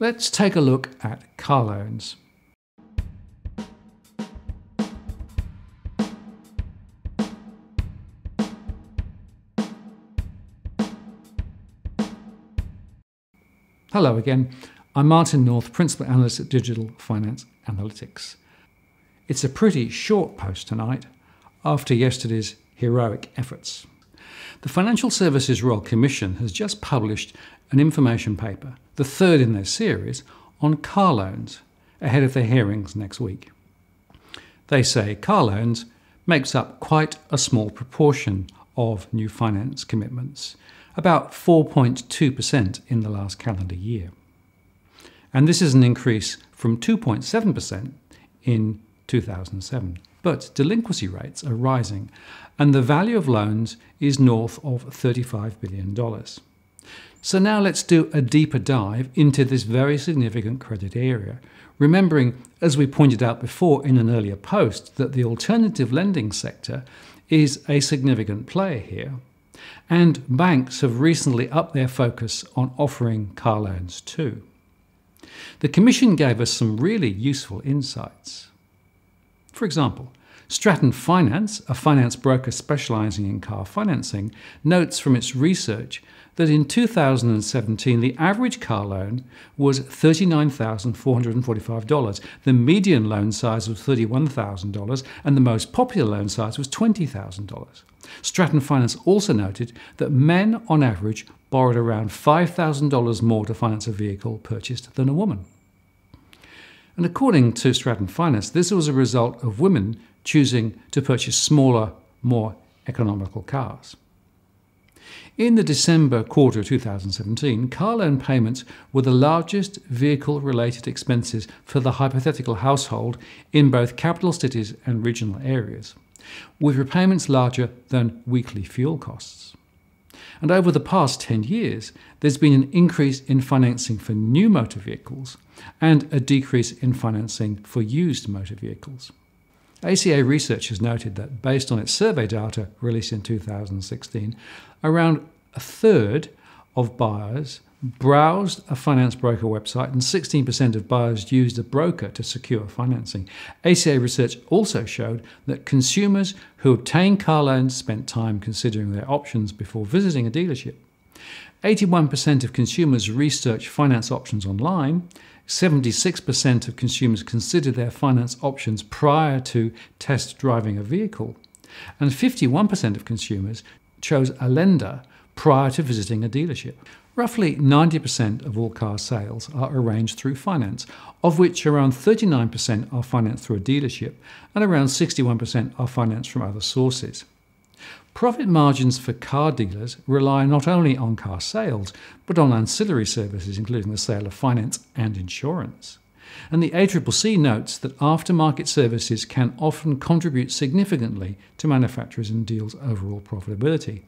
Let's take a look at car loans. Hello again, I'm Martin North, Principal Analyst at Digital Finance Analytics. It's a pretty short post tonight after yesterday's heroic efforts. The Financial Services Royal Commission has just published an information paper, the third in their series, on car loans ahead of their hearings next week. They say car loans makes up quite a small proportion of new finance commitments, about 4.2% in the last calendar year. And this is an increase from 2.7% in 2007. But delinquency rates are rising, and the value of loans is north of $35 billion. So now let's do a deeper dive into this very significant credit area, remembering, as we pointed out before in an earlier post, that the alternative lending sector is a significant player here. And banks have recently upped their focus on offering car loans too. The Commission gave us some really useful insights. For example, Stratton Finance, a finance broker specialising in car financing, notes from its research that in 2017 the average car loan was $39,445. The median loan size was $31,000 and the most popular loan size was $20,000. Stratton Finance also noted that men on average borrowed around $5,000 more to finance a vehicle purchased than a woman. And according to Stratton Finance, this was a result of women choosing to purchase smaller, more economical cars. In the December quarter of 2017, car loan payments were the largest vehicle-related expenses for the hypothetical household in both capital cities and regional areas, with repayments larger than weekly fuel costs. And over the past 10 years, there's been an increase in financing for new motor vehicles and a decrease in financing for used motor vehicles. ACA Research has noted that, based on its survey data released in 2016, around a third of buyers browsed a finance broker website and 16% of buyers used a broker to secure financing. ACA Research also showed that consumers who obtained car loans spent time considering their options before visiting a dealership. 81% of consumers researched finance options online. 76% of consumers considered their finance options prior to test driving a vehicle. And 51% of consumers chose a lender prior to visiting a dealership. Roughly 90% of all car sales are arranged through finance, of which around 39% are financed through a dealership and around 61% are financed from other sources. Profit margins for car dealers rely not only on car sales, but on ancillary services, including the sale of finance and insurance. And the ACCC notes that aftermarket services can often contribute significantly to manufacturers and dealers' overall profitability,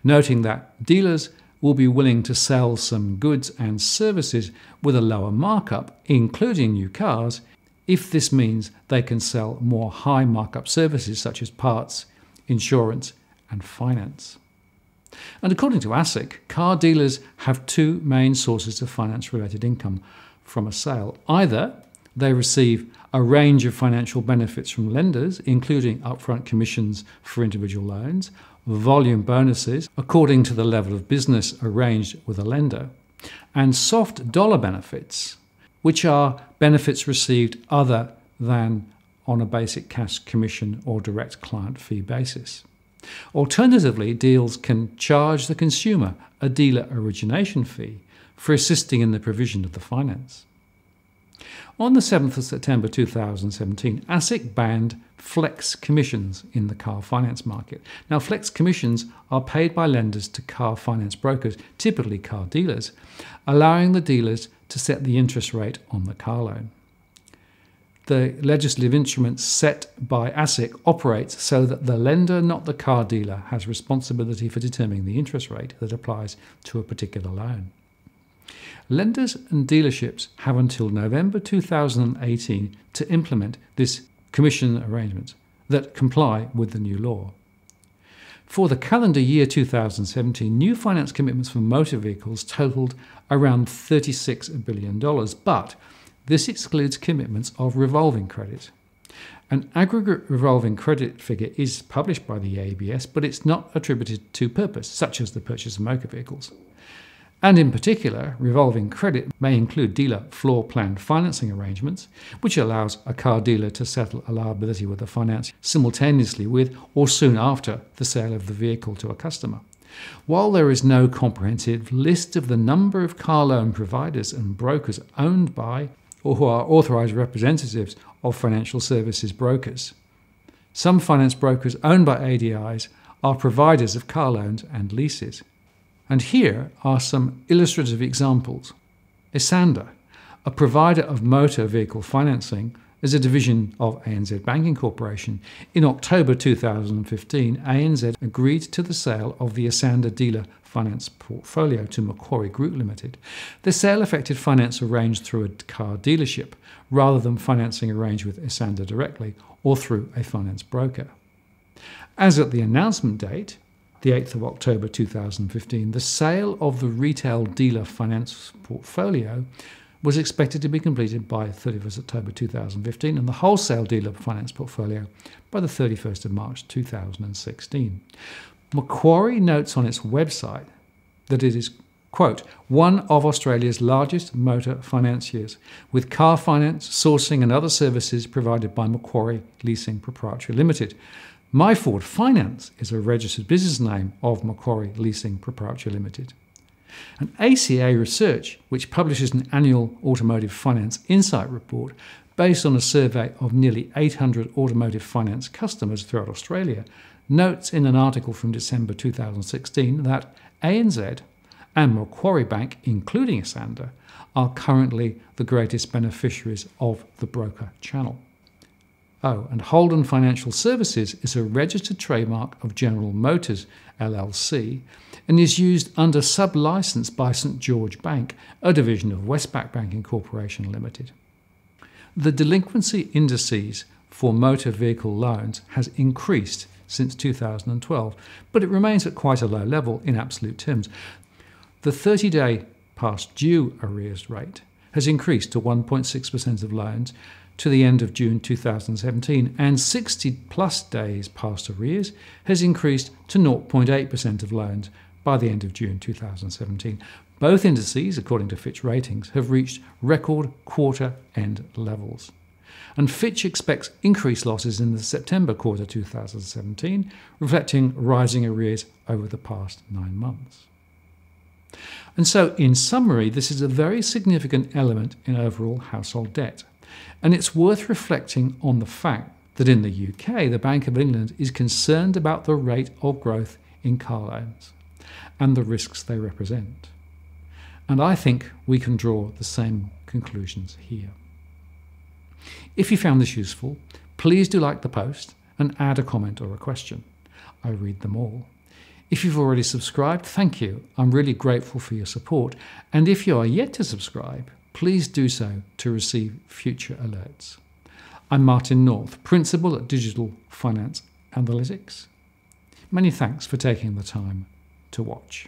noting that dealers will be willing to sell some goods and services with a lower markup, including new cars, if this means they can sell more high markup services such as parts, insurance, and finance. And according to ASIC, car dealers have two main sources of finance-related income from a sale. Either they receive a range of financial benefits from lenders, including upfront commissions for individual loans, volume bonuses according to the level of business arranged with a lender, and soft dollar benefits, which are benefits received other than on a basic cash commission or direct client fee basis. Alternatively, deals can charge the consumer a dealer origination fee for assisting in the provision of the finance. On the 7th of September 2017, ASIC banned flex commissions in the car finance market. Now, flex commissions are paid by lenders to car finance brokers, typically car dealers, allowing the dealers to set the interest rate on the car loan. The legislative instrument set by ASIC operates so that the lender, not the car dealer, has responsibility for determining the interest rate that applies to a particular loan. Lenders and dealerships have until November 2018 to implement this commission arrangement that comply with the new law. For the calendar year 2017, new finance commitments for motor vehicles totaled around $36 billion, but this excludes commitments of revolving credit. An aggregate revolving credit figure is published by the ABS, but it's not attributed to purpose, such as the purchase of motor vehicles. And in particular, revolving credit may include dealer floor plan financing arrangements, which allows a car dealer to settle a liability with a financier simultaneously with or soon after the sale of the vehicle to a customer. While there is no comprehensive list of the number of car loan providers and brokers owned by or who are authorised representatives of financial services brokers, some finance brokers owned by ADIs are providers of car loans and leases. And here are some illustrative examples. Esander, a provider of motor vehicle financing, is a division of ANZ Banking Corporation. In October 2015, ANZ agreed to the sale of the Esander dealer finance portfolio to Macquarie Group Limited. The sale affected finance arranged through a car dealership rather than financing arranged with Esander directly or through a finance broker. As at the announcement date, the 8th of October 2015, the sale of the retail dealer finance portfolio was expected to be completed by 31st October 2015 and the wholesale dealer finance portfolio by the 31st of March 2016. Macquarie notes on its website that it is, quote, one of Australia's largest motor financiers, with car finance, sourcing and other services provided by Macquarie Leasing Proprietary Limited. My Ford Finance is a registered business name of Macquarie Leasing Proprietary Limited. And ACA Research, which publishes an annual automotive finance insight report based on a survey of nearly 800 automotive finance customers throughout Australia, notes in an article from December 2016 that ANZ and Macquarie Bank, including Esander, are currently the greatest beneficiaries of the broker channel. Oh, and Holden Financial Services is a registered trademark of General Motors LLC and is used under sub-license by St George Bank, a division of Westpac Banking Corporation Limited. The delinquency indices for motor vehicle loans has increased since 2012, but it remains at quite a low level in absolute terms. The 30-day past due arrears rate has increased to 1.6% of loans to the end of June 2017, and 60-plus days past arrears has increased to 0.8% of loans by the end of June 2017. Both indices, according to Fitch Ratings, have reached record quarter-end levels. And Fitch expects increased losses in the September quarter 2017, reflecting rising arrears over the past 9 months. And so, in summary, this is a very significant element in overall household debt. And it's worth reflecting on the fact that in the UK, the Bank of England is concerned about the rate of growth in car loans and the risks they represent. And I think we can draw the same conclusions here. If you found this useful, please do like the post and add a comment or a question. I read them all. If you've already subscribed, thank you. I'm really grateful for your support. And if you are yet to subscribe, please do so to receive future alerts. I'm Martin North, Principal at Digital Finance Analytics. Many thanks for taking the time to watch.